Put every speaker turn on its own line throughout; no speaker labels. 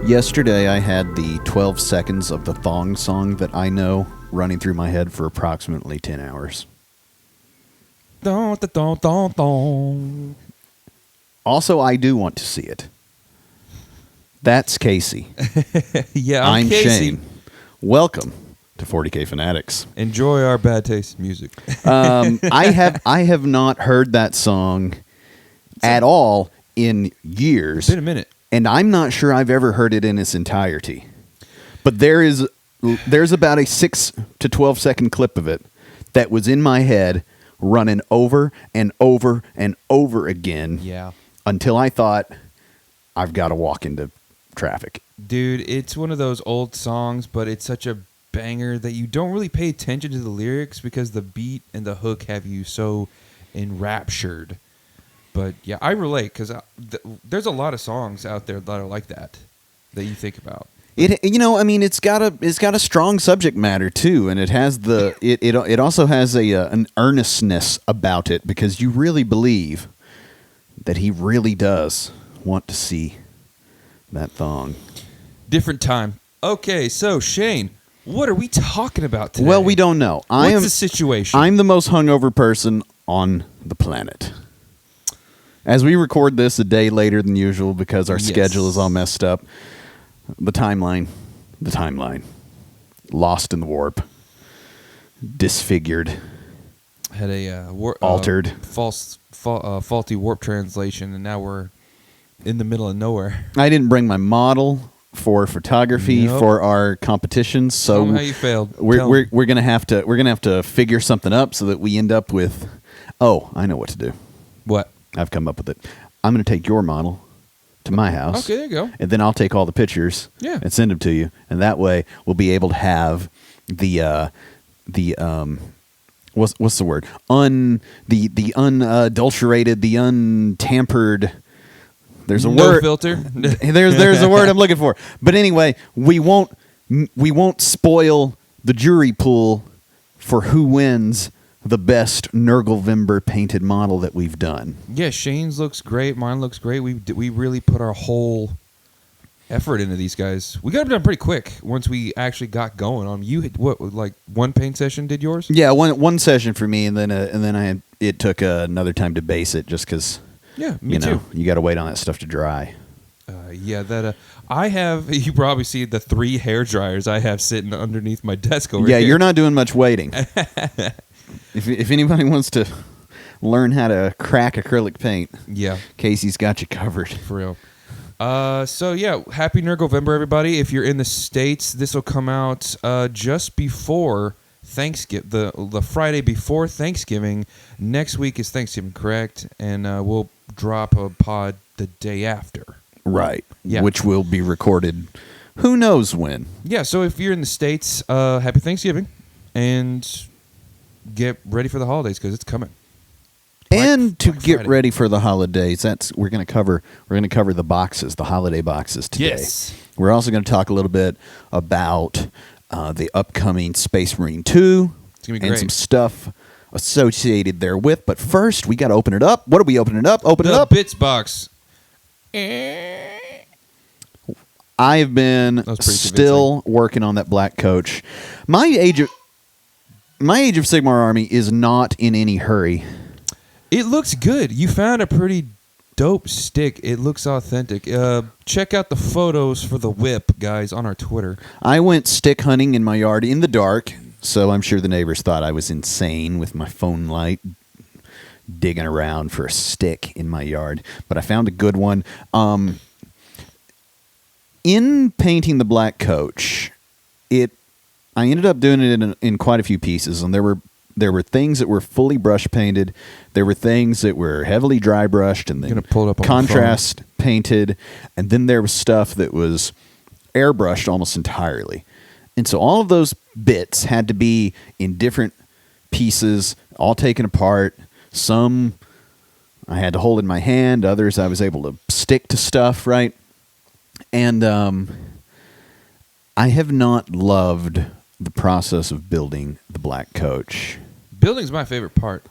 Yesterday I had the 12 seconds of the thong song that I know running through my head for approximately 10 hours.
Don, don, don, don.
Also, I do want to see it. That's Casey.
Yeah,
I'm
Casey.
Shane. Welcome to 40K Fanatics.
Enjoy our bad taste music.
I have not heard that song at all in years.
It's been a minute.
And I'm not sure I've ever heard it in its entirety. But there's about a 6 to 12 second clip of it that was in my head running over and over and over again.
Yeah.
Until I thought, I've got to walk into traffic.
Dude, it's one of those old songs, but it's such a banger that you don't really pay attention to the lyrics because the beat and the hook have you so enraptured. But yeah, I relate because there's a lot of songs out there that are like that you think about.
It's got a strong subject matter too, and it has it also has an earnestness about it because you really believe that he really does want to see that thong.
Different time. Okay, so Shane, what are we talking about today?
Well, we don't know.
What's the situation?
I'm the most hungover person on the planet. As we record this a day later than usual because our schedule is all messed up, the timeline, lost in the warp, disfigured,
had a
altered,
faulty warp translation, and now we're in the middle of nowhere.
I didn't bring my model for photography for our competitions, so
tell me how you failed.
We're gonna have to figure something up so that we end up with. Oh, I know what to do.
What?
I've come up with it. I'm going to take your model to my house.
Okay, there you go.
And then I'll take all the pictures and send them to you. And that way we'll be able to have the what's the word? The unadulterated, the untampered. There's a word.
Filter.
There's a word I'm looking for. But anyway, we won't spoil the jury pool for who wins the best Nurgle painted model that we've done.
Yeah, Shane's looks great. Mine looks great. We really put our whole effort into these guys. We got them done pretty quick once we actually got going on. You had, like one paint session did yours?
Yeah, one session for me, and then it took another time to base it just because.
Yeah, me too.
You got to wait on that stuff to dry.
I have. You probably see the 3 hair dryers I have sitting underneath my desk over
here. Yeah, you're not doing much waiting. If anybody wants to learn how to crack acrylic paint, Casey's got you covered.
For real. So yeah, happy Nurgle-vember, everybody. If you're in the States, this will come out just before Thanksgiving, the Friday before Thanksgiving. Next week is Thanksgiving, correct? And we'll drop a pod the day after.
Right.
Yeah.
Which will be recorded who knows when. Yeah,
so if you're in the States, happy Thanksgiving. And get ready for the holidays because it's coming.
And to get ready for the holidays, we're going to cover the boxes, the holiday boxes today.
Yes.
We're also going to talk a little bit about the upcoming Space Marine 2 and some stuff associated therewith. But first, we got to open it up. What are we opening up? Open it up.
The Bits box.
I've been still working on that black coach. My Age of Sigmar army is not in any hurry.
It looks good. You found a pretty dope stick. It looks authentic. Check out the photos for the whip, guys, on our Twitter.
I went stick hunting in my yard in the dark, so I'm sure the neighbors thought I was insane with my phone light digging around for a stick in my yard. But I found a good one. In painting the black coach, I ended up doing it in quite a few pieces, and there were things that were fully brush painted. There were things that were heavily dry brushed and then contrast painted, and then there was stuff that was airbrushed almost entirely. And so all of those bits had to be in different pieces, all taken apart. Some I had to hold in my hand, others I was able to stick to stuff, right? And I have not loved the process of building the black coach.
Building's my favorite part,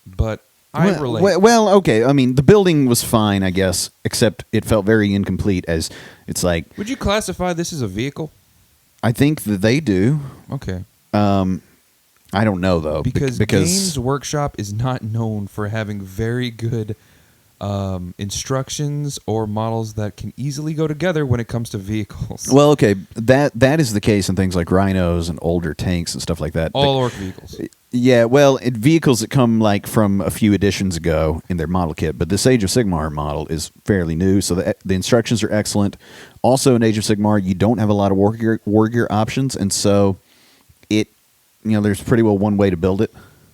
but I relate.
Well, okay. I mean, the building was fine, I guess, except it felt very incomplete. As it's like,
Would you classify this as a vehicle?
I think that they do.
Okay.
I don't know though,
Because Games Workshop is not known for having very good instructions or models that can easily go together when it comes to vehicles.
Well, okay, that is the case in things like rhinos and older tanks and stuff like that.
All orc vehicles.
Yeah, well, vehicles that come like from a few editions ago in their model kit, but this Age of Sigmar model is fairly new, so the instructions are excellent. Also, in Age of Sigmar, you don't have a lot of war gear options, and so there's pretty well one way to build it.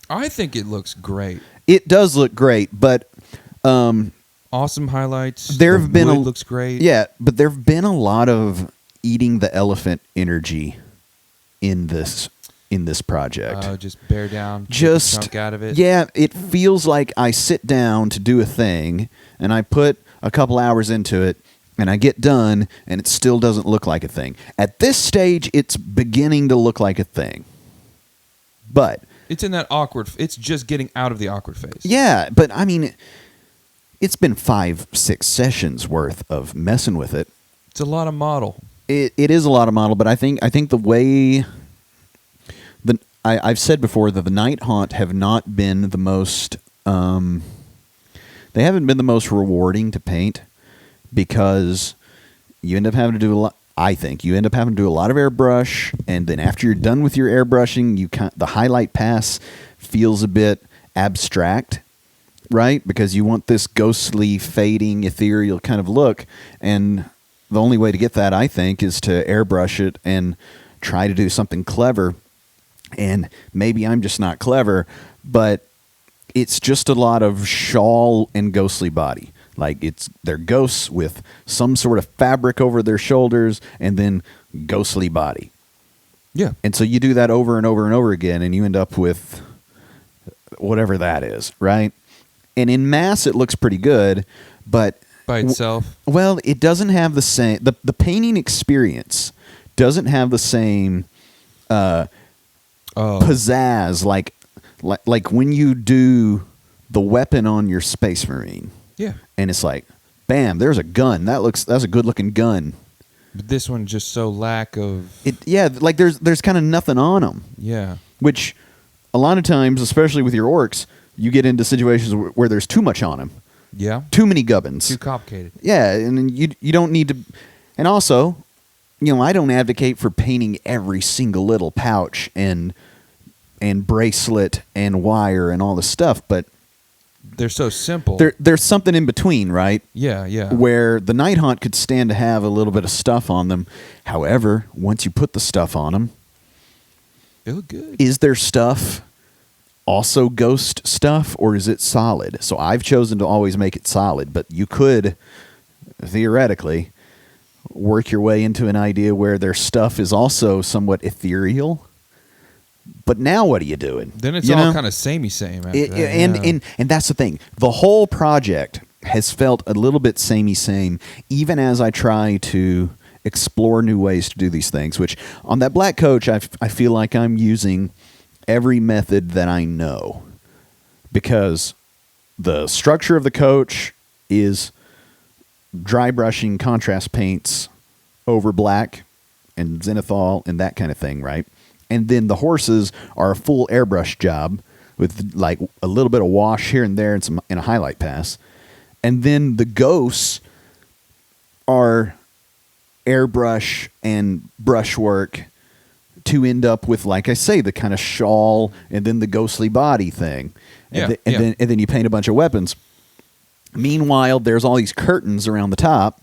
I think it looks great.
It does look great, but
awesome highlights.
There have been
looks great.
Yeah, but there have been a lot of eating the elephant energy in this project.
Just bear down,
just
take a chunk out of it.
Yeah, it feels like I sit down to do a thing and I put a couple hours into it and I get done and it still doesn't look like a thing. At this stage, it's beginning to look like a thing. But
it's in that awkward. It's just getting out of the awkward phase.
Yeah, but I mean, it's been 5-6 sessions worth of messing with it.
It's a lot of model.
It is a lot of model, but I think the way I've said before that the Night Haunt have not been the most. They haven't been the most rewarding to paint because you end up having to do a lot. I think you end up having to do a lot of airbrush, and then after you're done with your airbrushing, the highlight pass feels a bit abstract, right? Because you want this ghostly, fading, ethereal kind of look, and the only way to get that, I think, is to airbrush it and try to do something clever. And maybe I'm just not clever, but it's just a lot of shawl and ghostly body. Like they're ghosts with some sort of fabric over their shoulders and then ghostly body.
Yeah.
And so you do that over and over and over again and you end up with whatever that is, right? And in mass it looks pretty good, but
by itself.
Well, it doesn't have the same the painting experience doesn't have the same pizzazz like when you do the weapon on your Space Marine.
Yeah.
And it's like, bam, there's a gun. That's a good looking gun.
But this one just so lack of
it. Yeah, like there's kind of nothing on them.
Yeah.
Which a lot of times, especially with your orcs, you get into situations where there's too much on them.
Yeah.
Too many gubbins.
Too complicated.
Yeah, and you don't need to. And also, I don't advocate for painting every single little pouch and bracelet and wire and all this stuff, but
they're so simple.
There's something in between, right?
Yeah, yeah.
Where the Night Haunt could stand to have a little bit of stuff on them. However, once you put the stuff on them,
they look good.
Is their stuff also ghost stuff, or is it solid? So I've chosen to always make it solid, but you could, theoretically, work your way into an idea where their stuff is also somewhat ethereal. But now what are you doing?
Then it's all kind of samey same.
And that's the thing. The whole project has felt a little bit samey same, even as I try to explore new ways to do these things. Which on that black coach, I feel like I'm using every method that I know, because the structure of the coach is dry brushing contrast paints over black and zenithal and that kind of thing, right? And then the horses are a full airbrush job with like a little bit of wash here and there and a highlight pass. And then the ghosts are airbrush and brushwork to end up with, like I say, the kind of shawl and then the ghostly body thing. And, then you paint a bunch of weapons. Meanwhile, there's all these curtains around the top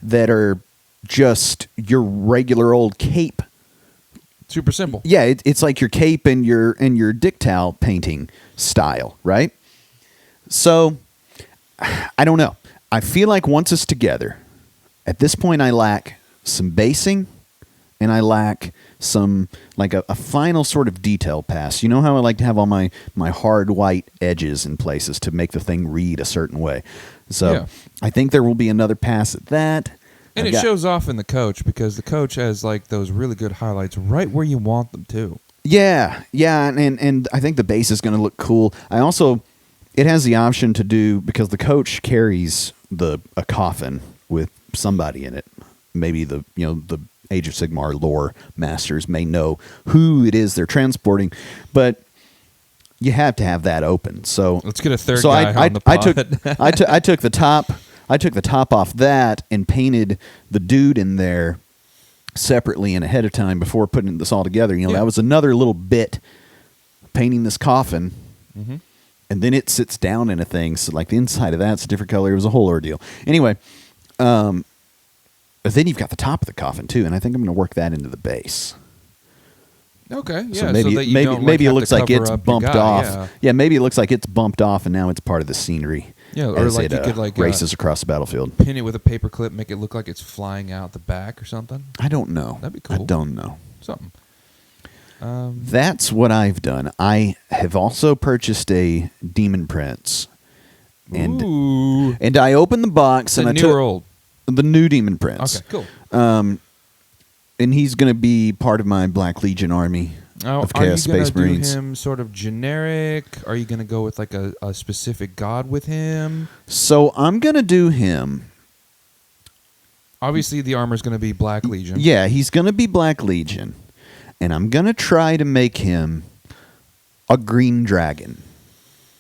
that are just your regular old cape.
Super simple.
Yeah, it's like your cape and your dictal painting style, right? So, I don't know. I feel like once it's together, at this point I lack some basing and I lack some, like a final sort of detail pass. You know how I like to have all my hard white edges in places to make the thing read a certain way. So, I think there will be another pass at that.
And it shows off in the coach, because the coach has like those really good highlights right where you want them to.
Yeah, and I think the base is going to look cool. I also, it has the option to do, because the coach carries a coffin with somebody in it. Maybe the Age of Sigmar lore masters may know who it is they're transporting, but you have to have that open. So
let's get a third guy on the pod.
I took the top. I took the top off that and painted the dude in there separately and ahead of time before putting this all together. That was another little bit, painting this coffin, and then it sits down in a thing. So like the inside of that's a different color. It was a whole ordeal. Anyway, but then you've got the top of the coffin too, and I think I'm going to work that into the base.
Okay, yeah.
So maybe
so that you don't,
maybe it
have
looks
to
like
cover
it's
up your
bumped
guy,
off. Yeah, maybe it looks like it's bumped off, and now it's part of the scenery.
Yeah, or
as
like
it,
you could like
races across the battlefield.
pin it with a paper clip, make it look like it's flying out the back or something.
I don't know.
That'd be cool.
I don't know.
Something.
That's what I've done. I have also purchased a Demon Prince, and
Ooh.
and I opened the box
The
and I
new
took
or old?
the new Demon Prince.
Okay, cool.
And he's going to be part of my Black Legion army of Chaos Space
Are you
Marines.
going to do him sort of generic? Are you going to go with like a specific god with him?
So I'm going to do him.
Obviously, the armor is going to be Black Legion.
Yeah, he's going to be Black Legion. And I'm going to try to make him a green dragon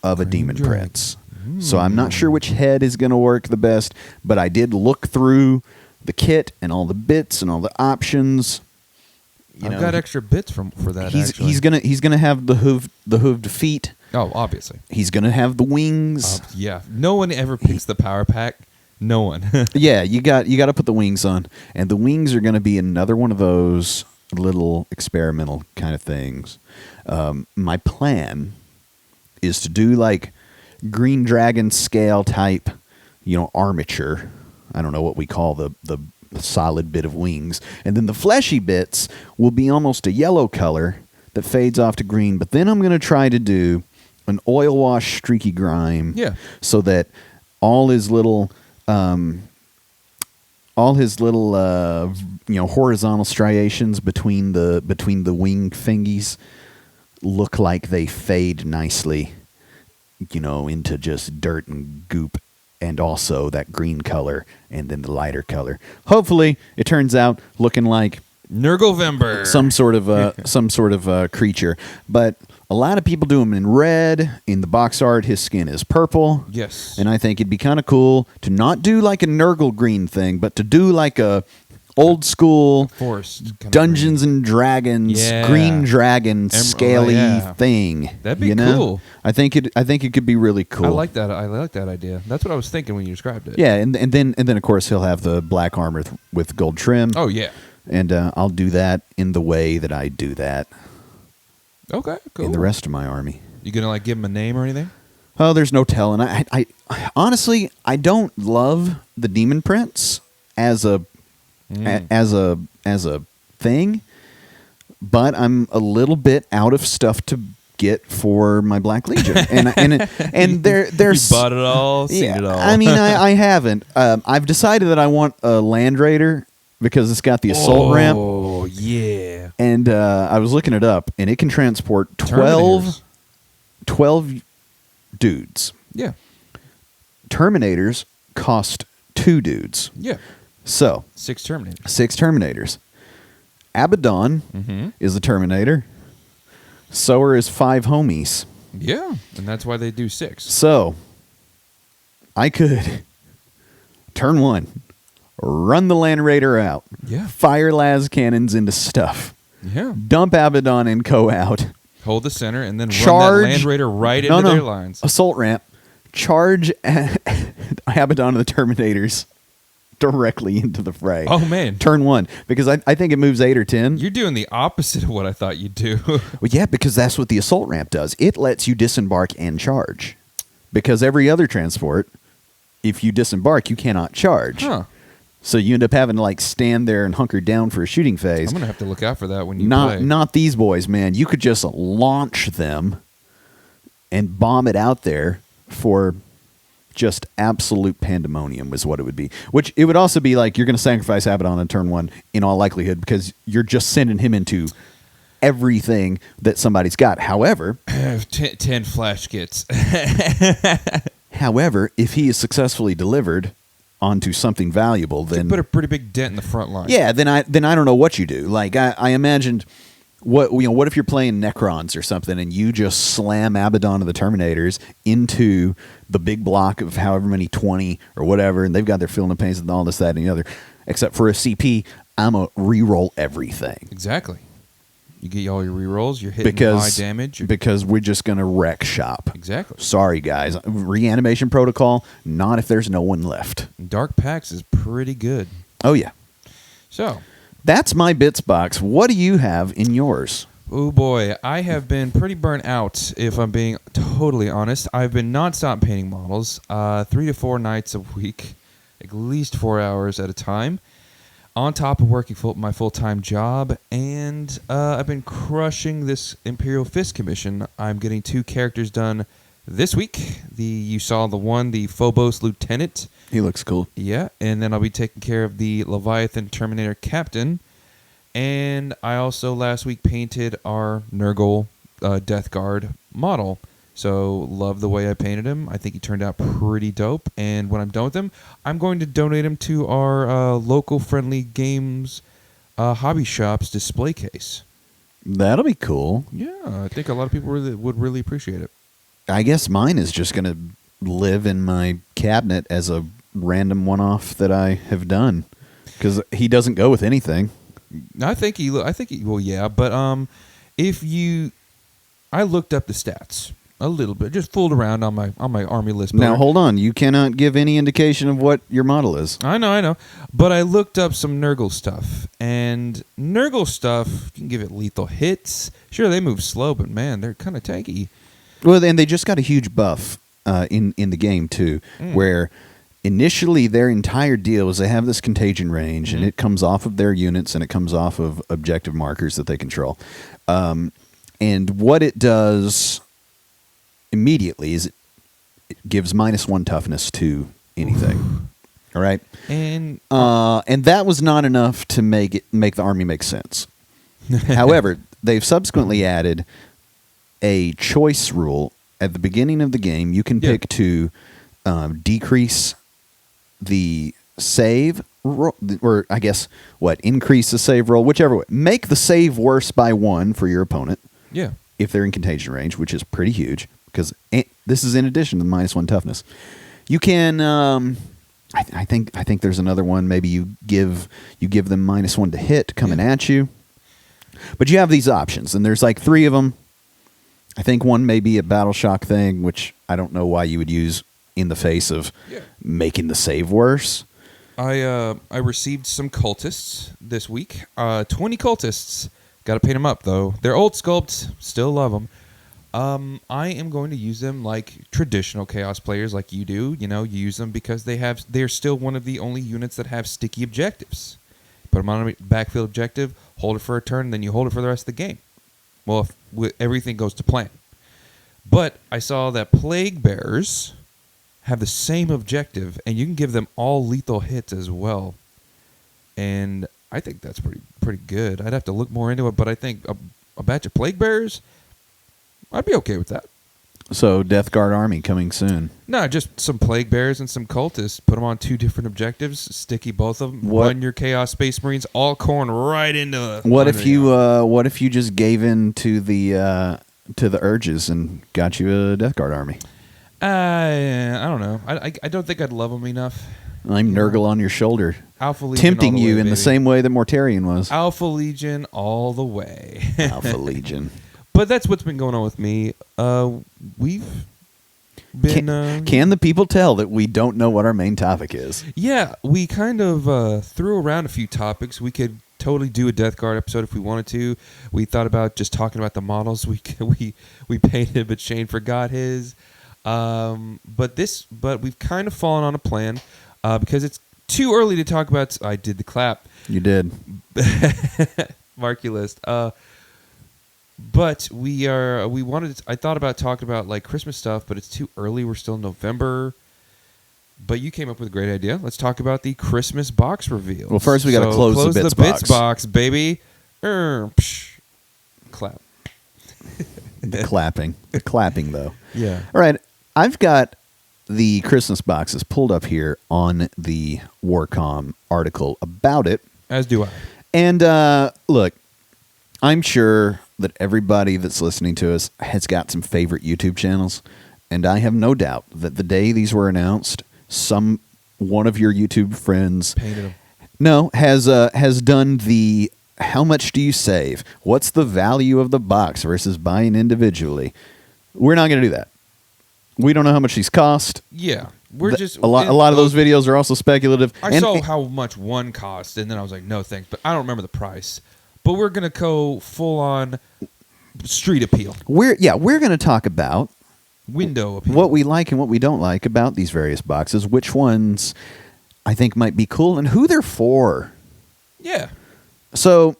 of a Demon Prince. So I'm not sure which head is going to work the best, but I did look through the kit and all the bits and all the options.
I've got extra bits for that.
He's gonna have the hooved feet.
Oh, obviously.
He's gonna have the wings.
Yeah. No one ever picks the power pack. No one.
Yeah, you got to put the wings on, and the wings are gonna be another one of those little experimental kind of things. My plan is to do like Green Dragon scale type, armature. I don't know what we call the solid bit of wings. And then the fleshy bits will be almost a yellow color that fades off to green. But then I'm going to try to do an oil wash streaky grime.
Yeah.
So that all his little horizontal striations between the wing thingies look like they fade nicely, into just dirt and goop. And also that green color, and then the lighter color. Hopefully, it turns out looking like
Nurgle-vember.
some sort of creature. But a lot of people do him in red. In the box art, his skin is purple.
Yes.
And I think it'd be kind of cool to not do like a Nurgle green thing, but to do like a old school
Forest
Dungeons and Dragons green dragon scaly thing.
That'd be cool.
I think it could be really cool.
I like that idea. That's what I was thinking when you described it.
Yeah, and then of course he'll have the black armor with gold trim.
Oh yeah.
And I'll do that in the way that I do that.
Okay, cool.
In the rest of my army.
You gonna like give him a name or anything?
Oh, there's no telling. I honestly I don't love the Demon Prince as a thing, but I'm a little bit out of stuff to get for my Black Legion, and there's
you bought it all, seen it all.
I mean, I haven't. I've decided that I want a Land Raider because it's got the assault ramp.
Oh yeah.
And I was looking it up, and it can transport 12 dudes.
Yeah.
Terminators cost 2 dudes.
Yeah.
So
6 Terminators.
6 Terminators. Abaddon is a Terminator. So are his 5 homies.
Yeah, and that's why they do 6.
So I could turn 1, run the Land Raider out, fire las cannons into stuff, dump Abaddon and Co out,
hold the center, and then run that Land Raider right into their lines.
Assault ramp, charge Abaddon and the Terminators directly into the fray.
Oh man,
turn 1, because I think it moves 8 or 10.
You're doing the opposite of what I thought you'd do.
Well, yeah, because that's what the assault ramp does. It lets you disembark and charge. Because every other transport, if you disembark, you cannot charge.
Huh.
So you end up having to like stand there and hunker down for a shooting phase.
I'm gonna have to look out for that when you play.
Not these boys, man. You could just launch them and bomb it out there for just absolute pandemonium is what it would be. Which it would also be like you're going to sacrifice Abaddon on turn 1 in all likelihood because you're just sending him into everything that somebody's got. However,
10 flash kits.
However, if he is successfully delivered onto something valuable, then
you put a pretty big dent in the front line.
yeah, then I don't know what you do. Like I imagined, what if you're playing Necrons or something, and you just slam Abaddon of the Terminators into the big block of however many 20 or whatever, and they've got their filling and pains and all this, that, and the other. Except for a CP, I'm a re-roll everything.
Exactly. You get all your rerolls. You're hitting high damage.
Because we're just going to wreck shop.
Exactly.
Sorry, guys. Reanimation protocol, not if there's no one left.
Dark Pax is pretty good.
Oh, yeah.
So.
That's my bits box. What do you have in yours?
Oh, boy. I have been pretty burnt out, if I'm being totally honest. I've been nonstop painting models, 3 to 4 nights a week, at least 4 hours at a time, on top of working my full-time job, and I've been crushing this Imperial Fist commission. I'm getting 2 characters done this week. You saw the Phobos Lieutenant.
He looks cool.
Yeah, and then I'll be taking care of the Leviathan Terminator Captain. And I also last week painted our Nurgle Death Guard model. So love the way I painted him. I think he turned out pretty dope. And when I'm done with him, I'm going to donate him to our local friendly games hobby shop's display case.
That'll be cool.
Yeah, I think a lot of people would really appreciate it.
I guess mine is just going to live in my cabinet as a random one-off that I have done, because he doesn't go with anything.
I think he well, yeah, but I looked up the stats a little bit, just fooled around on my army list builder.
Now hold on, you cannot give any indication of what your model is.
I know, but I looked up some Nurgle stuff, and Nurgle stuff, you can give it lethal hits. Sure, they move slow, but man, they're kind of tanky.
Well, and they just got a huge buff in the game too, where initially their entire deal is they have this contagion range, and it comes off of their units and it comes off of objective markers that they control. And what it does immediately is it gives -1 toughness to anything. All right, and that was not enough to make the army make sense. However, they've subsequently added a choice rule at the beginning of the game. You can pick to decrease the save roll, or I guess increase the save roll, whichever way. Make the save worse by 1 for your opponent.
Yeah,
if they're in contagion range, which is pretty huge, because this is in addition to the -1 toughness. You can, I think there's another one. Maybe you give them -1 to hit coming at you, but you have these options, and there's like 3 of them. I think one may be a battle shock thing, which I don't know why you would use in the face of making the save worse.
I received some cultists this week. 20 cultists. Got to paint them up, though. They're old sculpts. Still love them. I am going to use them like traditional Chaos players like you do. You know, you use them because they're still one of the only units that have sticky objectives. Put them on a backfield objective, hold it for a turn, then you hold it for the rest of the game. Well, if everything goes to plan. But I saw that Plague Bearers have the same objective, and you can give them all lethal hits as well. And I think that's pretty good. I'd have to look more into it, but I think a batch of Plague Bearers, I'd be okay with that.
So Death Guard army coming soon.
No, just some Plague Bearers and some cultists. Put them on 2 different objectives. Sticky both of them. Run your Chaos Space Marines all corn right into.
What if you just gave in to the urges and got you a Death Guard army?
I don't know. I don't think I'd love them enough.
I'm Nurgle on your shoulder,
Alpha Legion
tempting
all the
you
way,
in
baby.
the same way that Mortarion was.
Alpha Legion all the way.
Alpha Legion.
But that's what's been going on with me. We've been...
Can the people tell that we don't know what our main topic is?
Yeah, we kind of threw around a few topics. We could totally do a Death Guard episode if we wanted to. We thought about just talking about the models we painted, but Shane forgot his. But we've kind of fallen on a plan because it's too early to talk about. I did the clap.
You did.
Mark your list. But I thought about talking about like Christmas stuff, but it's too early. We're still in November. But you came up with a great idea. Let's talk about the Christmas box reveal.
Well, first we got to close the bits
box, baby. Clap.
The clapping though.
Yeah.
All right, I've got the Christmas boxes pulled up here on the Warcom article about it.
As do I.
And look, I'm sure that everybody that's listening to us has got some favorite YouTube channels, and I have no doubt that the day these were announced, one of your YouTube friends
Painted them.
No, has done the how much do you save? What's the value of the box versus buying individually? We're not going to do that. We don't know how much these cost.
Yeah. We're just
a lot of those videos are also speculative.
I saw how much one cost, and then I was like, no thanks, but I don't remember the price. But we're going to go full on street appeal.
We're going to talk about
window appeal.
What we like and what we don't like about these various boxes, which ones I think might be cool, and who they're for.
Yeah.
So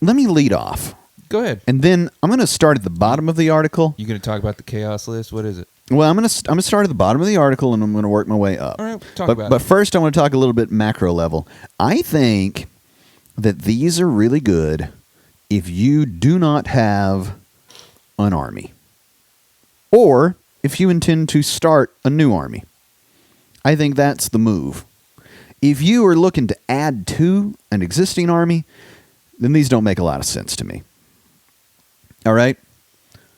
let me lead off.
Go ahead.
And then I'm going to start at the bottom of the article.
You going to talk about the chaos list? What is it?
Well, I'm going to start at the bottom of the article, and I'm going to work my way up.
All right, talk about it.
But first, I want to talk a little bit macro level. I think that these are really good if you do not have an army, or if you intend to start a new army. I think that's the move. If you are looking to add to an existing army, then these don't make a lot of sense to me. All right?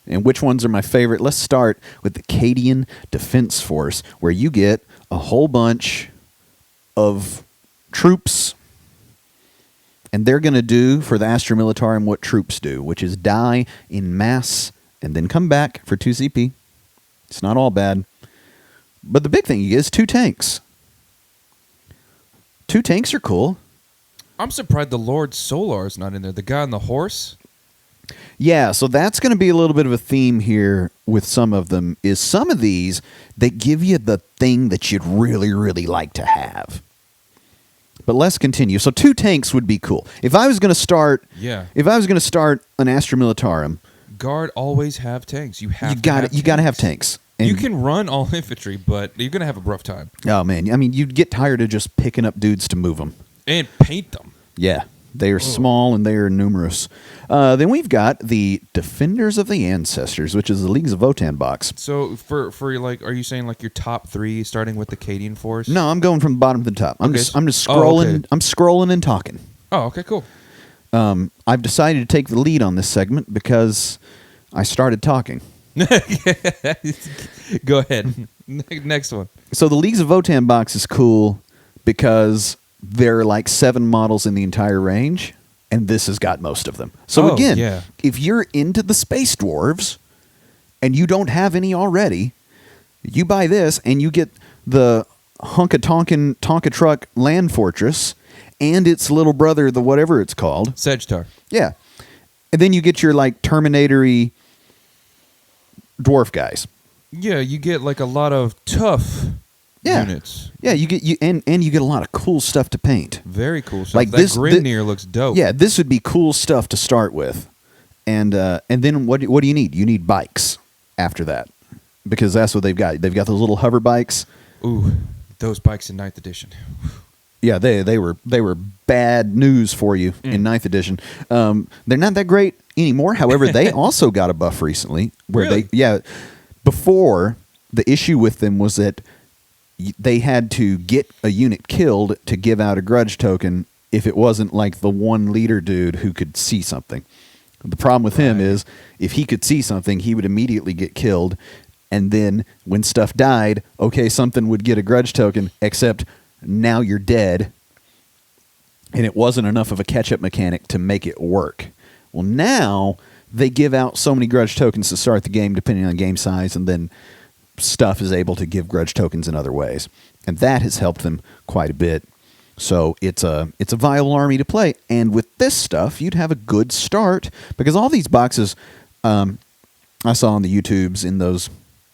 And which ones are my favorite? Let's start with the Cadian Defense Force, where you get a whole bunch of troops, and they're going to do for the Astra Militarum what troops do, which is die in mass and then come back for 2 CP. It's not all bad. But the big thing is 2 tanks. 2 tanks are cool.
I'm surprised the Lord Solar's not in there. The guy on the horse?
Yeah, so that's going to be a little bit of a theme here with some of them, is some of these, they give you the thing that you'd really, really like to have. But let's continue. So 2 tanks would be cool. If I was going to start an Astra Militarum,
Guard always have tanks. You
got to have tanks. And
you can run all infantry, but you're going to have a rough time.
Oh, man. I mean, you'd get tired of just picking up dudes to move them.
And paint them.
Yeah. They are small and they are numerous. Then we've got the Defenders of the Ancestors, which is the Leagues of Votann box.
So for like, are you saying like your top 3 starting with the Cadian Force?
No, I'm going from the bottom to the top. I'm just scrolling.
Oh, okay.
I'm scrolling and talking.
Oh, okay, cool.
I've decided to take the lead on this segment because I started talking.
Go ahead. Next one.
So the Leagues of Votann box is cool because there are like 7 models in the entire range, and this has got most of them. So again, if you're into the Space Dwarves and you don't have any already, you buy this and you get the Tonka Truck Land Fortress and its little brother, the whatever it's called.
Sedgetar.
Yeah. And then you get your like Terminator-y dwarf guys.
Yeah, you get like a lot of tough units.
Yeah, you get you get a lot of cool stuff to paint.
Very cool stuff.
Like
that Grimnir looks dope.
Yeah, this would be cool stuff to start with. And then what do you need? You need bikes after that. Because that's what they've got. They've got those little hover bikes.
Ooh, those bikes in 9th edition.
Yeah, they were bad news for you in 9th edition. They're not that great anymore. However, they also got a buff recently where before the issue with them was that they had to get a unit killed to give out a grudge token if it wasn't like the one leader dude who could see something. The problem with him is if he could see something, he would immediately get killed. And then when stuff died, okay, something would get a grudge token, except now you're dead. And it wasn't enough of a catch-up mechanic to make it work. Well, now they give out so many grudge tokens to start the game, depending on game size, and then stuff is able to give grudge tokens in other ways. And that has helped them quite a bit. So it's a viable army to play. And with this stuff, you'd have a good start, because all these boxes I saw on the YouTubes in those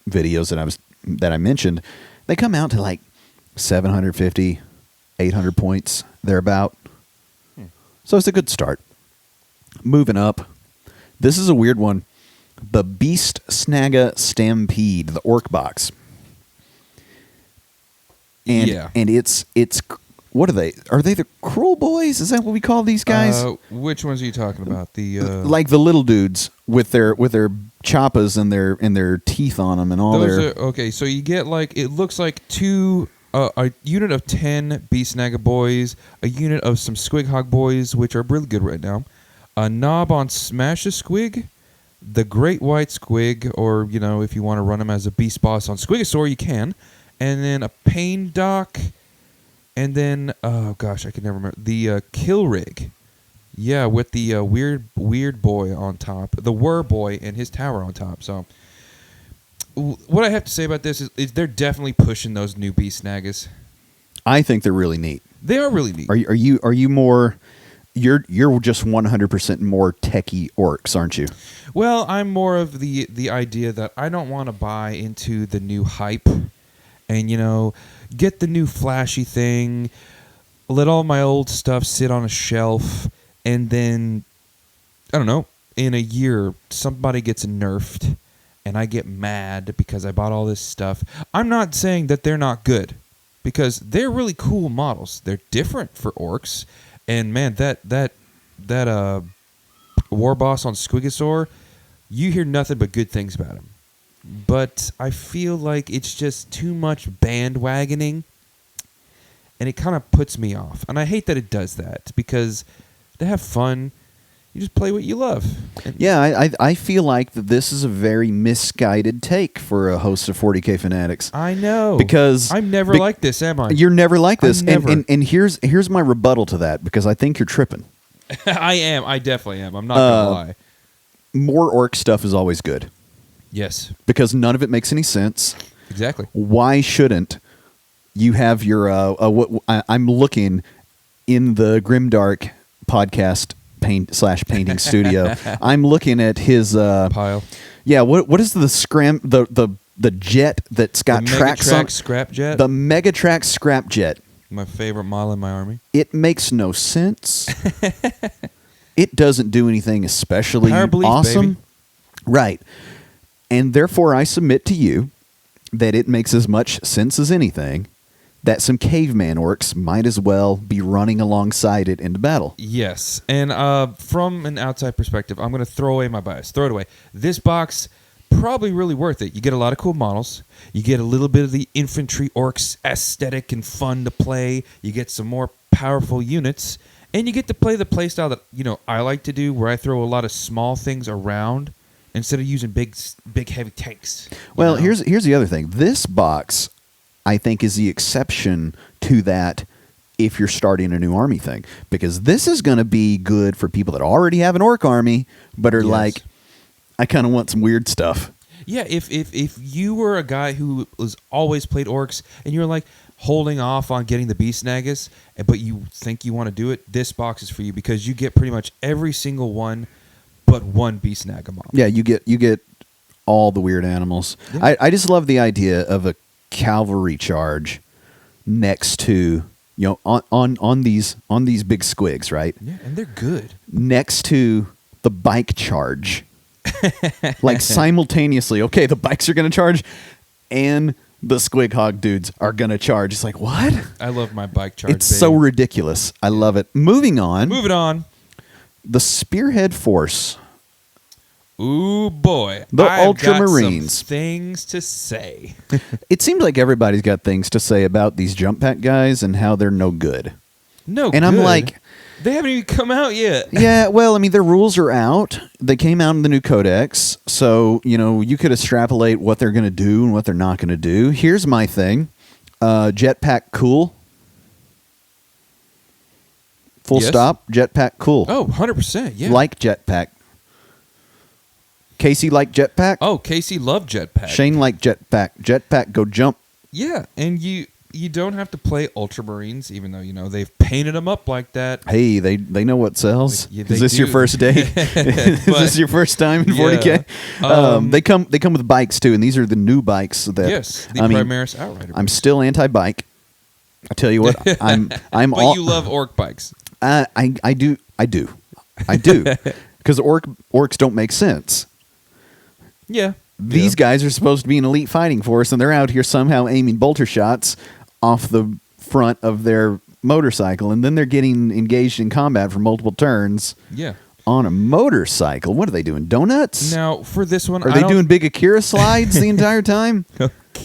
videos that I mentioned, they come out to like 750, 800 points thereabout. So it's a good start. Moving up, this is a weird one. The Beast Snagga Stampede, the Orc box. And it's what are they? Are they the Cruel Boys? Is that what we call these guys?
Which ones are you talking about? The
like the little dudes with their choppas and their teeth on them and all their.
Okay, so you get like it looks like a unit of 10 Beast Naga boys, a unit of some Squig Hog boys, which are really good right now, a knob on Smash a Squig, the Great White Squig, or if you want to run him as a beast boss on Squigosaur, you can, and then a Pain Doc, and then oh gosh, I can never remember the Kill Rig, yeah, with the weird boy on top, the Whir boy and his tower on top. So what I have to say about this is they're definitely pushing those new Beast Nagas.
I think they're really neat.
They are really neat.
Are you more? You're just 100% more techie orcs, aren't you?
Well, I'm more of the idea that I don't want to buy into the new hype and get the new flashy thing, let all my old stuff sit on a shelf, and then I don't know, in a year somebody gets nerfed and I get mad because I bought all this stuff. I'm not saying that they're not good, because they're really cool models. They're different for orcs, and man, that war boss on Squigosaur, you hear nothing but good things about him. But I feel like it's just too much bandwagoning, and it kind of puts me off. And I hate that it does that, because to have fun, you just play what you love.
Yeah, I feel like that this is a very misguided take for a host of 40K fanatics.
I know.
Because
I'm never like this, am I?
You're never like this.
Never.
And here's my rebuttal to that, because I think you're tripping.
I am. I definitely am. I'm not going to lie.
More orc stuff is always good.
Yes.
Because none of it makes any sense.
Exactly.
Why shouldn't you have your I'm looking in the Grimdark podcast painting studio. I'm looking at his
pile.
Yeah, what is the jet that's got
the
tracks on
scrap jet?
The Megatrax scrap jet.
My favorite model in my army.
It makes no sense. It doesn't do anything especially awesome.
Baby.
Right. And therefore I submit to you that it makes as much sense as anything that some caveman orcs might as well be running alongside it into battle.
Yes. And from an outside perspective, I'm going to throw away my bias. Throw it away. This box, probably really worth it. You get a lot of cool models. You get a little bit of the infantry orcs aesthetic and fun to play. You get some more powerful units. And you get to play the playstyle that I like to do, where I throw a lot of small things around instead of using big heavy tanks.
Well, here's the other thing. This box, I think, is the exception to that if you're starting a new army thing, because this is going to be good for people that already have an orc army but are like, I kind of want some weird stuff.
Yeah, if you were a guy who was always played orcs and you were like holding off on getting the Beast Nagas, but you think you want to do it, this box is for you, because you get pretty much every single one but one Beast Naga model. Yeah,
you get all the weird animals. Yeah. I just love the idea of a cavalry charge next to on these big squigs, right?
Yeah, and they're good.
Next to the bike charge. Like simultaneously, okay, the bikes are going to charge and the Squig Hog dudes are going to charge. It's like, what?
I love my bike charge.
It's so ridiculous. I love it. Moving on. The Spearhead Force.
Ooh, boy.
The
I've
Ultramarines.
Got some things to say.
It seems like everybody's got things to say about these jump pack guys and how they're no good.
And
I'm like,
they haven't even come out yet.
Yeah, well, I mean, their rules are out. They came out in the new codex. So, you could extrapolate what they're going to do and what they're not going to do. Here's my thing. Jetpack cool. Full stop. Jetpack cool.
Oh, 100%. Yeah.
Like jetpack. Casey liked jetpack.
Oh, Casey loved jetpack.
Shane liked jetpack. Jetpack, go jump.
Yeah, and you don't have to play Ultramarines, even though they've painted them up like that.
Hey, they know what sells.
Yeah,
is this your first day? Is this your first time in 40K? They come with bikes too, and these are the new bikes that.
Yes, the Primaris Outrider.
I'm still anti-bike. I tell you what, I'm
but
all.
You love orc bikes.
I do, because orcs don't make sense.
Yeah.
These guys are supposed to be an elite fighting force, and they're out here somehow aiming bolter shots off the front of their motorcycle, and then they're getting engaged in combat for multiple turns.
Yeah.
On a motorcycle. What are they doing? Donuts?
Now, for this one,
Are they doing big Akira slides the entire time?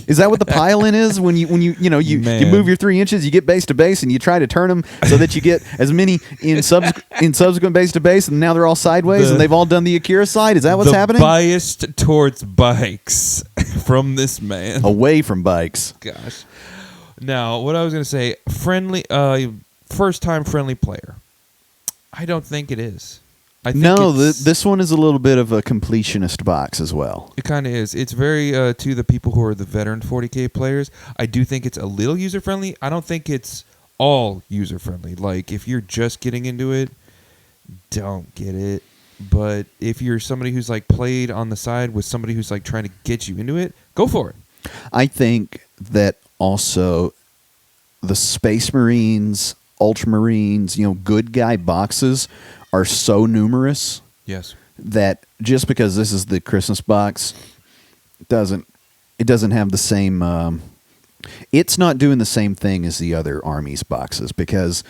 Is that what the pile-in is? When you move your 3 inches, you get base to base, and you try to turn them so that you get as many in subsequent base to base, and now they're all sideways, and they've all done the Akira slide. Is that what's happening?
Biased towards bikes from this man.
Away from bikes.
Gosh. Now, what I was going to say, first-time friendly player. I don't think it is.
This one is a little bit of a completionist box as well.
It kind of is. It's very to the people who are the veteran 40K players. I do think it's a little user-friendly. I don't think it's all user-friendly. Like, if you're just getting into it, don't get it. But if you're somebody who's, like, played on the side with somebody who's, like, trying to get you into it, go for it.
I think that also the Space Marines, Ultramarines, good guy boxes are so numerous,
yes,
that just because this is the Christmas box doesn't have the same. It's not doing the same thing as the other armies boxes, because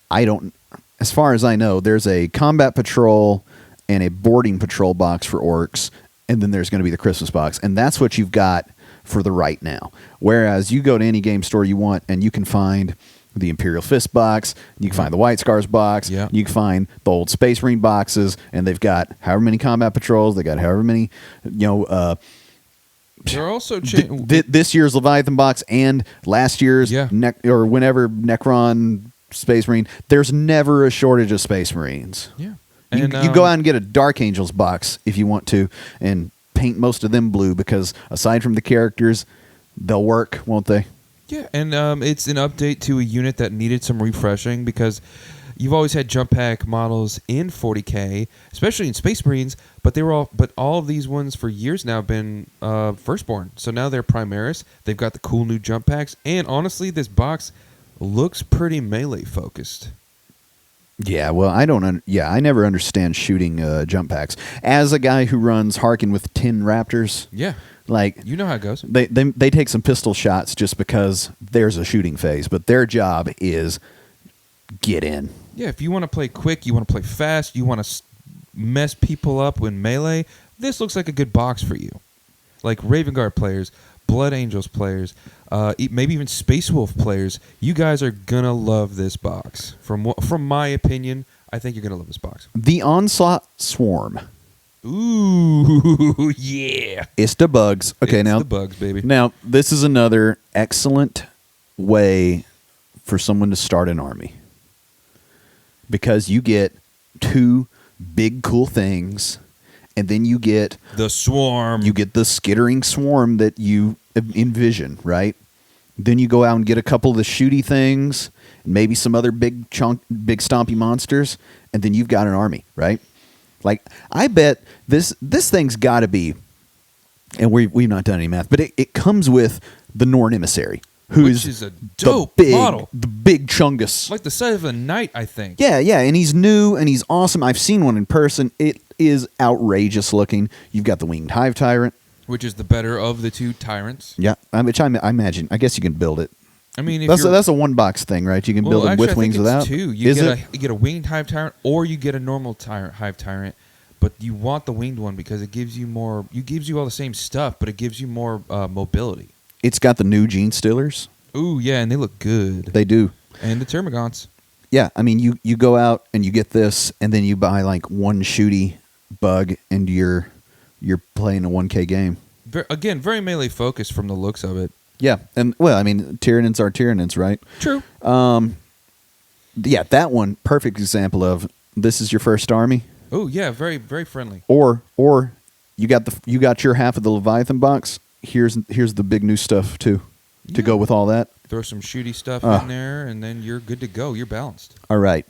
as far as I know, there's a combat patrol and a boarding patrol box for orcs, and then there's going to be the Christmas box, and that's what you've got for the right now. Whereas you go to any game store you want, and you can find the Imperial Fist box, you can find the White Scars box, you can find the old Space Marine boxes, and they've got however many combat patrols, they got however many, they're
also
this year's Leviathan box and last year's whenever Necron Space Marine. There's never a shortage of Space Marines.
Yeah,
you go out and get a Dark Angels box if you want to, and paint most of them blue, because aside from the characters, they'll work, won't they?
Yeah, and it's an update to a unit that needed some refreshing, because you've always had jump pack models in 40K, especially in Space Marines, but all of these ones for years now have been Firstborn. So now they're Primaris. They've got the cool new jump packs, and honestly, this box looks pretty melee focused.
Yeah, well, I never understand shooting jump packs. As a guy who runs Harkin with 10 Raptors, like,
you know how it goes.
They take some pistol shots just because there's a shooting phase, but their job is get in.
Yeah, if you want to play quick, you want to play fast, you want to mess people up with melee, this looks like a good box for you. Like Raven Guard players, Blood Angels players, maybe even Space Wolf players, you guys are going to love this box. From my opinion, I think you're going to love this box.
The Onslaught Swarm.
Ooh, yeah.
It's the bugs. Okay,
it's
now
the bugs, baby.
Now, this is another excellent way for someone to start an army, because you get 2 big cool things, and then you get
the swarm.
You get the skittering swarm that you envision, right? Then you go out and get a couple of the shooty things, maybe some other big stompy monsters, and then you've got an army, right? Like, I bet this thing's got to be, and we've not done any math, but it comes with the Norn Emissary,
which is a dope model.
The big Chungus.
Like the size of a knight, I think.
Yeah, and he's new, and he's awesome. I've seen one in person. It is outrageous looking. You've got the Winged Hive Tyrant,
which is the better of the 2 tyrants.
Yeah, which I imagine. I guess you can build it.
I mean,
that's a one box thing, right? You can build it with wings, without.
2. You get a winged hive tyrant, or you get a normal hive tyrant, but you want the winged one because it gives you more. It gives you all the same stuff, but it gives you more mobility.
It's got the new Gene Stealers.
Ooh, yeah, and they look good.
They do.
And the Termagants.
Yeah, I mean, you go out and you get this, and then you buy like one shooty bug, and you're playing a 1K game.
Again, very melee focused from the looks of it.
Yeah, and well, I mean, Tyranids are Tyranids, right?
True.
Yeah, that one, perfect example of this is your first army.
Oh yeah, very very friendly.
Or you got your half of the Leviathan box. Here's the big new stuff too, to go with all that.
Throw some shooty stuff in there, and then you're good to go. You're balanced.
All right.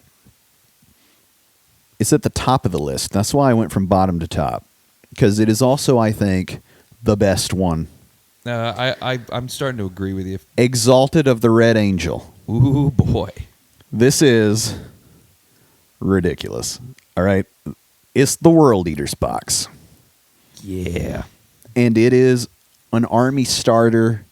It's at the top of the list. That's why I went from bottom to top, because it is also, I think, the best one.
I'm starting to agree with you.
Exalted of the Red Angel.
Ooh, boy.
This is ridiculous. All right. It's the World Eaters box.
Yeah.
And it is an army starter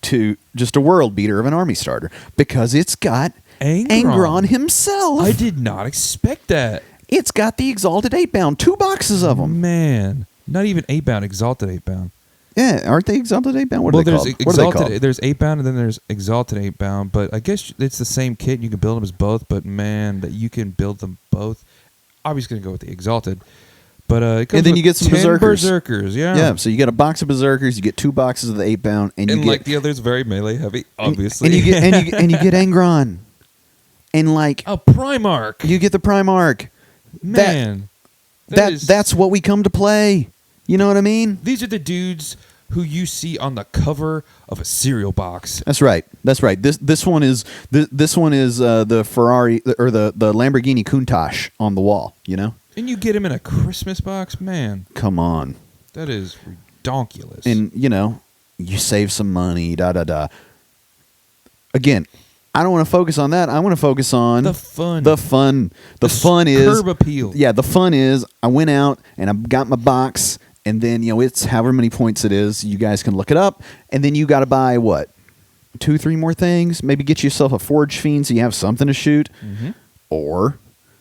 to just a world beater of an army starter because it's got
Angron.
Angron himself.
I did not expect that.
It's got the Exalted 8-bound, 2 boxes of them.
Man, not even 8-bound, Exalted 8-bound.
Yeah, aren't they Exalted 8-bound? What are they called?
What are they called? There's 8-bound and then there's Exalted 8-bound, but I guess it's the same kit. You can build them as both, but man, that you can build them both. Obviously going to go with the Exalted. But it comes
and then
with
you get some
10
berserkers.
Yeah.
Yeah, so you get a box of berserkers, you get 2 boxes of the 8-bound, and you get
like the other's very melee heavy, obviously.
And you get and you get Angron. And like
a Primarch.
You get the Primarch.
Man.
That's what we come to play. You know what I mean?
These are the dudes who you see on the cover of a cereal box.
That's right. This one is the Ferrari or the Lamborghini Countach on the wall, you know?
And you get him in a Christmas box, man.
Come on.
That is redonkulous.
And, you know, you save some money, Again, I don't want to focus on that. I want to focus on
the fun.
The fun is
curb appeal.
Yeah, the fun is I went out and I got my box, and then, you know, it's however many points it is. You guys can look it up, and then you got to buy what? 2-3 more things. Maybe get yourself a Forge Fiend so you have something to shoot, or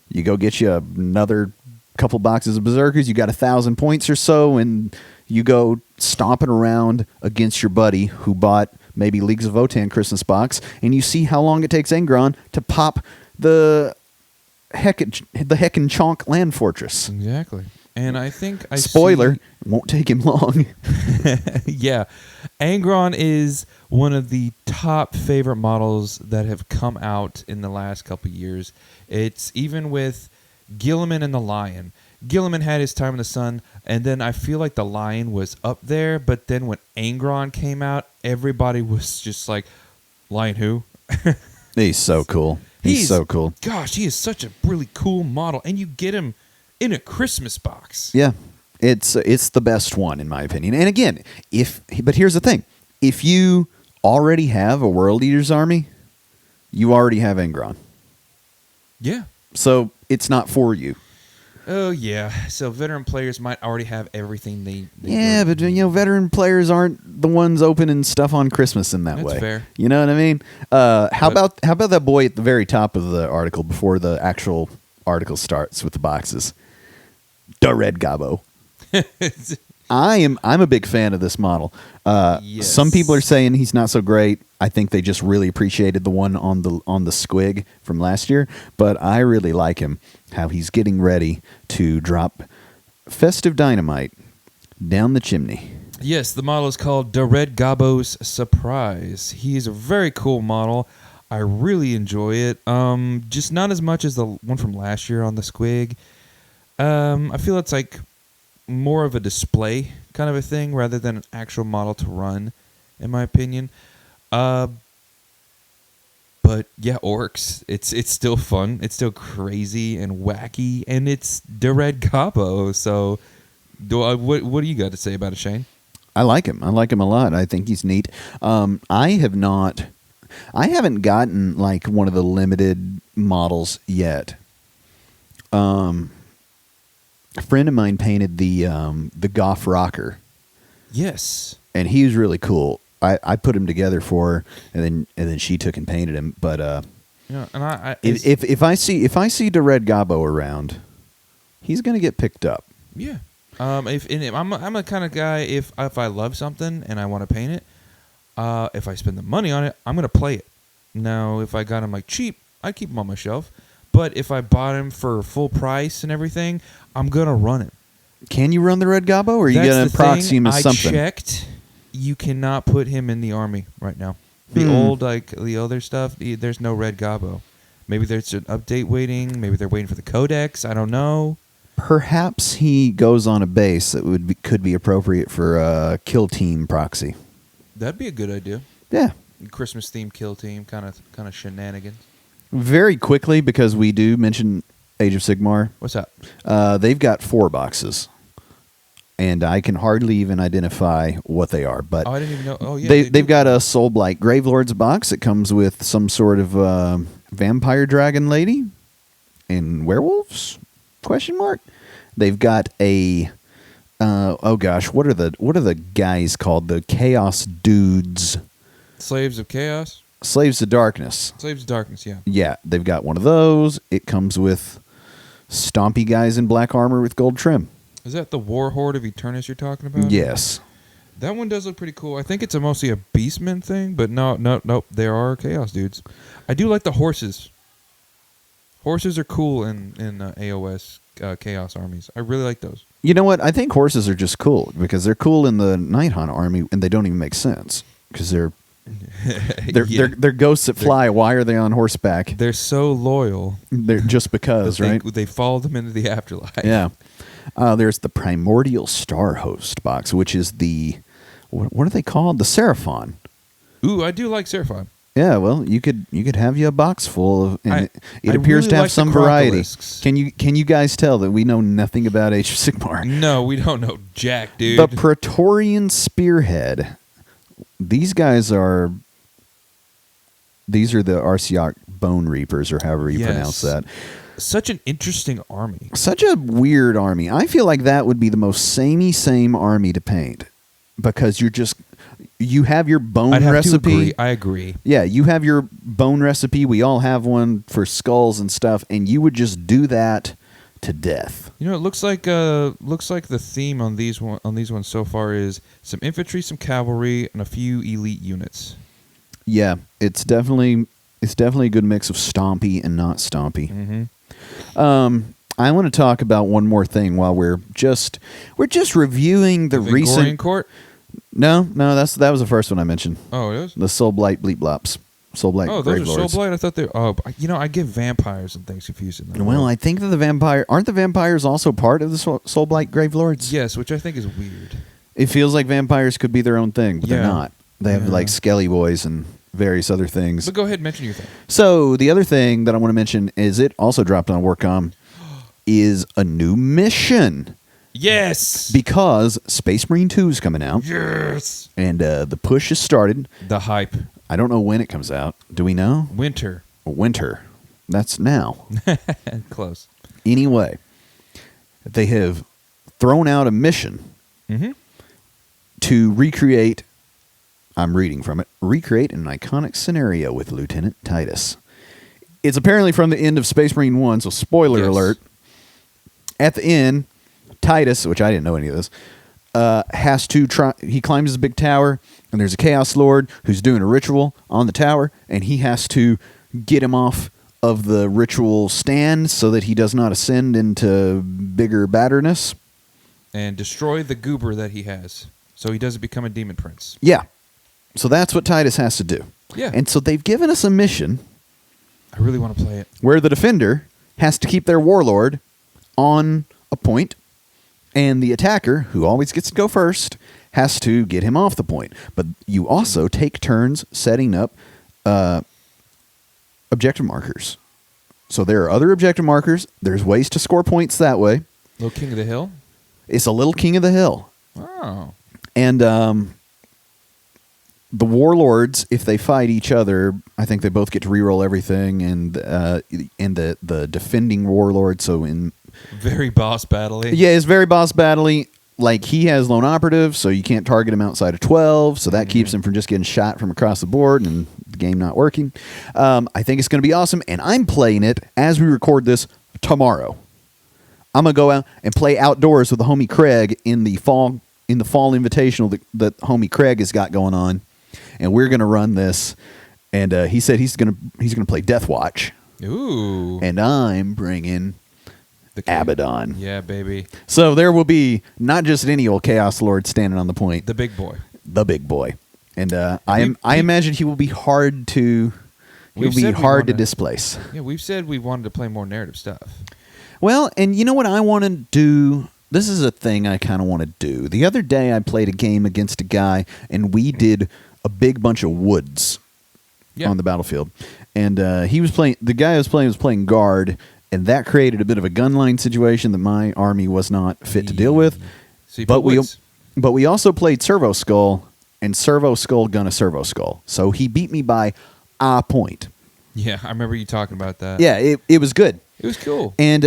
you go get you another couple boxes of Berserkers. You got 1,000 points or so, and you go stomping around against your buddy who bought maybe Leagues of Votann Christmas box, and you see how long it takes Angron to pop the Heckin' Chonk Land Fortress.
Exactly. And I think
Spoiler, won't take him long.
Yeah. Angron is one of the top favorite models that have come out in the last couple of years. It's even with Guilliman and the Lion. Guilliman had his time in the sun, and then I feel like the Lion was up there, but then when Angron came out, everybody was just like, Lion who?
He's so cool. He's so cool.
Gosh, he is such a really cool model, and you get him in a Christmas box.
Yeah, it's the best one in my opinion. And again, but here's the thing: if you already have a World Eaters army, you already have Angron.
Yeah.
So it's not for you.
Oh yeah. So veteran players might already have everything they
yeah, but you know, veteran players aren't the ones opening stuff on Christmas in that way.
That's fair.
You know what I mean? How about that boy at the very top of the article before the actual article starts with the boxes? The Red Gobbo. I'm a big fan of this model.
Yes.
Some people are saying he's not so great. I think they just really appreciated the one on the squig from last year, but I really like him. How he's getting ready to drop festive dynamite down the chimney.
Yes, the model is called the Red Gobbo's Surprise. He is a very cool model. I really enjoy it. Just not as much as the one from last year on the squig. I feel it's like more of a display kind of a thing rather than an actual model to run, in my opinion. But yeah, orcs. It's still fun. It's still crazy and wacky, and it's the Red Gobbo. So, what do you got to say about it, Shane?
I like him. I like him a lot. I think he's neat. I haven't gotten like one of the limited models yet. A friend of mine painted the Goff Rocker.
Yes.
And he was really cool. I put him together for her, and then she took and painted him. But
yeah, and
if I see the Red Gobbo around, he's gonna get picked up.
Yeah. I'm a kind of guy, if I love something and I want to paint it, if I spend the money on it, I'm gonna play it. Now, if I got him like cheap, I'd keep him on my shelf. But if I bought him for full price and everything, I'm gonna run him.
Can you run the Red Gobbo, or are you gonna proxy him as something?
I checked. You cannot put him in the army right now. The other stuff, there's no Red Gobbo. Maybe there's an update waiting. Maybe they're waiting for the codex. I don't know.
Perhaps he goes on a base that could be appropriate for a kill team proxy.
That'd be a good idea.
Yeah.
Christmas themed kill team, kind of shenanigans.
Very quickly, because we do mention Age of Sigmar.
What's up?
They've got 4 boxes, and I can hardly even identify what they are. But
I didn't even know. Oh yeah,
they've got a Soulblight Gravelords box that comes with some sort of vampire dragon lady and werewolves? ? They've got a oh gosh, what are the guys called? The Chaos Dudes.
Slaves of Chaos?
Slaves of Darkness.
Slaves of Darkness, yeah.
Yeah, they've got one of those. It comes with stompy guys in black armor with gold trim.
Is that the War Horde of Eternus you're talking about?
Yes.
That one does look pretty cool. I think it's mostly a Beastman thing, but no, there are Chaos dudes. I do like the horses. Horses are cool in AOS Chaos armies. I really like those.
You know what? I think horses are just cool because they're cool in the Nighthaunt army, and they don't even make sense because they're ghosts that fly. Why are they on horseback?
They're so loyal.
They're just because, right?
They follow them into the afterlife.
Yeah. There's the Primordial Star Host box, which is the what are they called? The Seraphon.
Ooh, I do like Seraphon.
Yeah, well, you could have you a box full of, and it appears
really
to have
like
some
the
variety.
Crocolisks.
Can you guys tell that we know nothing about Age of Sigmar?
No, we don't know jack, dude.
The Praetorian Spearhead. These are the Arceok Bone Reapers, or however you pronounce that.
Such an interesting army.
Such a weird army. I feel like that would be the most same army to paint because you have your bone recipe.
I agree.
Yeah, you have your bone recipe. We all have one for skulls and stuff, and you would just do that to death.
You know, it looks like the theme on these ones so far is some infantry, some cavalry, and a few elite units.
Yeah, it's definitely a good mix of stompy and not stompy.
Mm-hmm.
I want to talk about one more thing while we're just reviewing the recent
Court.
No, that was the first one I mentioned.
Oh, it is?
The Soul Blight Bleep Blops. Soul Blight.
Oh, those are Soul Blight. I thought they. Oh, I get vampires and things confused in them.
Well, I think that aren't the vampires also part of the Soul Blight Gravelords?
Yes, which I think is weird.
It feels like vampires could be their own thing, but they're
Yeah.
not. They have like Skelly Boys and various other things.
But go ahead and mention your thing.
So the other thing that I want to mention is it also dropped on Warcom is a new mission.
Yes!
Because Space Marine 2 is coming out.
Yes!
And the push has started.
The hype.
I don't know when it comes out. Do we know?
Winter.
That's now.
Close.
Anyway, they have thrown out a mission to recreate, I'm reading from it, recreate an iconic scenario with Lieutenant Titus. It's apparently from the end of Space Marine 1, so spoiler alert. At the end, Titus, which I didn't know any of this, has to try. He climbs this big tower, and there's a Chaos Lord who's doing a ritual on the tower, and he has to get him off of the ritual stand so that he does not ascend into bigger batterness.
And destroy the goober that he has, so he doesn't become a demon prince.
Yeah. So that's what Titus has to do.
Yeah.
And so they've given us a mission.
I really want to play it.
Where the defender has to keep their warlord on a point, and the attacker, who always gets to go first, has to get him off the point. But you also take turns setting up objective markers. So there are other objective markers. There's ways to score points that way.
Little King of the Hill?
It's a little King of the Hill.
Oh.
And the warlords, if they fight each other, I think they both get to reroll everything, and the defending warlord, so in
very boss battle-y.
Yeah, it's very boss battle-y. Like, he has lone operative, so you can't target him outside of 12, so that keeps him from just getting shot from across the board and the game not working. I think it's going to be awesome, and I'm playing it as we record this tomorrow. I'm going to go out and play outdoors with the homie Craig in the fall invitational that homie Craig has got going on, and we're going to run this. And he said he's going to play Death Watch.
Ooh.
And I'm bringing Abaddon.
Yeah, baby.
So there will be not just any old Chaos Lord standing on the point.
The big boy.
The big boy. And I imagine he will be hard to displace.
Yeah, we've said we wanted to play more narrative stuff.
Well, and you know what I want to do? This is a thing I kind of want to do. The other day I played a game against a guy, and we did a big bunch of woods on the battlefield. And the guy I was playing was playing guard, and that created a bit of a gunline situation that my army was not fit to deal with.
So
but we also played Servo Skull, and Servo Skull gun a Servo Skull. So he beat me by a point.
Yeah, I remember you talking about that.
Yeah, it was good.
It was cool.
And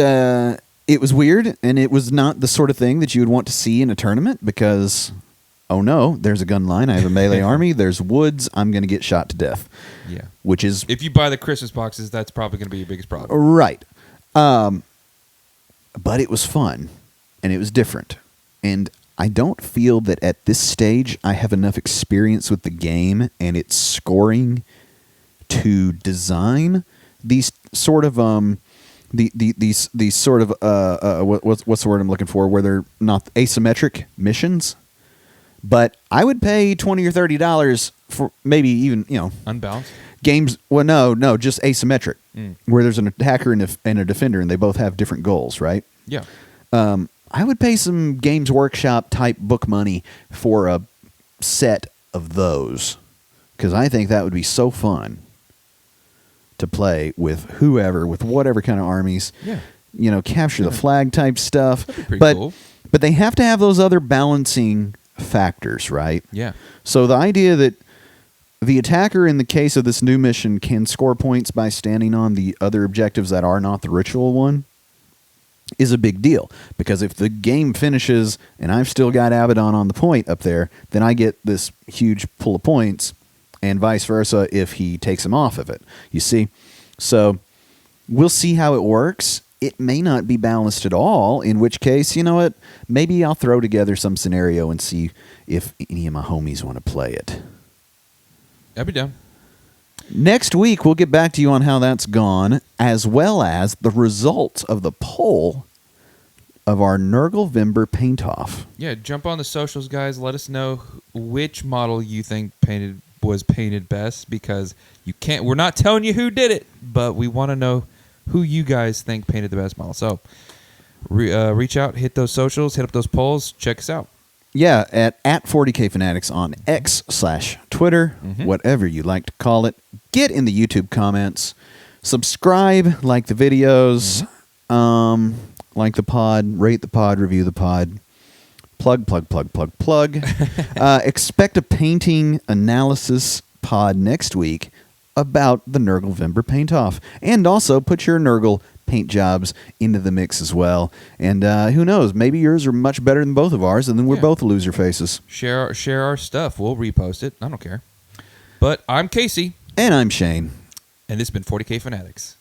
it was weird, and it was not the sort of thing that you would want to see in a tournament because oh no, there's a gun line. I have a melee army. There's woods. I'm going to get shot to death.
Yeah.
Which is...
If you buy the Christmas boxes, that's probably going to be your biggest problem.
Right. But it was fun, and it was different. And I don't feel that at this stage I have enough experience with the game and its scoring to design these sort of these sort of what's the word I'm looking for, where they're not asymmetric missions. But I would pay $20 or $30 for maybe even,
Unbalanced?
games. Well, no, just asymmetric, where there's an attacker and a defender, and they both have different goals, right?
Yeah.
I would pay some Games Workshop type book money for a set of those, because I think that would be so fun to play with whoever, with whatever kind of armies.
Yeah.
Capture the flag type stuff.
That'd be pretty cool.
But they have to have those other balancing factors, right?
Yeah.
So the idea that the attacker in the case of this new mission can score points by standing on the other objectives that are not the ritual one is a big deal, because if the game finishes and I've still got Abaddon on the point up there, then I get this huge pull of points, and vice versa if he takes him off of it. You see? So we'll see how it works. It may not be balanced at all, in which case, you know what? Maybe I'll throw together some scenario and see if any of my homies want to play it.
I'd be down.
Next week, we'll get back to you on how that's gone, as well as the results of the poll of our Nurgle-Vember paint-off.
Yeah, jump on the socials, guys. Let us know which model you think was painted best, because we're not telling you who did it, but we want to know who you guys think painted the best model. So reach out, hit those socials, hit up those polls, check us out.
Yeah, at 40K Fanatics on X/Twitter, whatever you like to call it. Get in the YouTube comments. Subscribe, like the videos, like the pod, rate the pod, review the pod. Plug. Expect a painting analysis pod next week about the Nurgle-Vember paint-off. And also put your Nurgle paint jobs into the mix as well. And who knows, maybe yours are much better than both of ours, and then we're both loser faces.
Share our stuff. We'll repost it. I don't care. But I'm Casey.
And I'm Shane.
And this has been 40K Fanatics.